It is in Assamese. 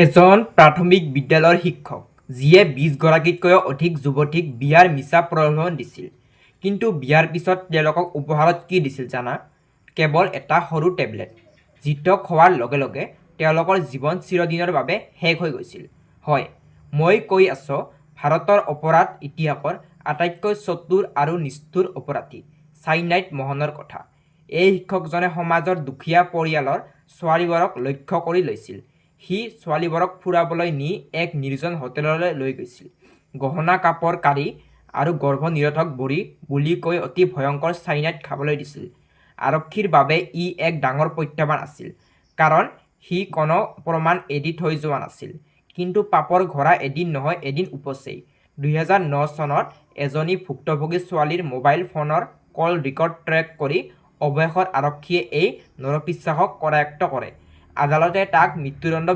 এজন প্ৰাথমিক বিদ্যালয়ৰ শিক্ষক যিয়ে 20 গৰাকীতকৈও অধিক যুৱতীক বিয়াৰ মিছা প্ৰলোভন দিছিল। কিন্তু বিয়াৰ পিছত তেওঁলোকক উপহাৰত কি দিছিল জানা? কেৱল এটা সৰু টেবলেট। জিতক হোৱাৰ লগে লগে তেওঁলোকৰ জীৱন চিৰদিনৰ বাবে শেষ হৈ গৈছিল। হয়, মই কৈ আছোঁ ভাৰতৰ অপৰাধ ইতিহাসৰ আটাইতকৈ চতুৰ আৰু নিষ্ঠুৰ অপৰাধী ছাইনাইড মোহনৰ কথা। এই শিক্ষকজনে সমাজৰ দুখীয়া পৰিয়ালৰ ছোৱালীবোৰক লক্ষ্য কৰি লৈছিল। সি ছোৱালীবোৰক ফুৰাবলৈ নি এক নিৰ্জন হোটেললৈ লৈ গৈছিল। গহনা কাপোৰ কাঢ়ি আৰু গৰ্ভনিৰোধক বড়ি বুলি কৈ অতি ভয়ংকৰ ছাইনাইড খাবলৈ দিছিল। আৰক্ষীৰ বাবে ই এক ডাঙৰ প্ৰত্যাহ্বান আছিল, কাৰণ সি কোনো প্ৰমাণ এৰি থৈ যোৱা নাছিল। কিন্তু পাপৰ ঘোঁৰা এদিন নহয় এদিন উপচেই। 2009 চনত এজনী ভুক্তভোগী ছোৱালীৰ মোবাইল ফোনৰ কল ৰেকৰ্ড ট্ৰেক কৰি অৱশেষত আৰক্ষীয়ে এই নৰপিশ্বাসক কৰায়ত্ব কৰে। আদালতে তাক মৃত্যুদণ্ড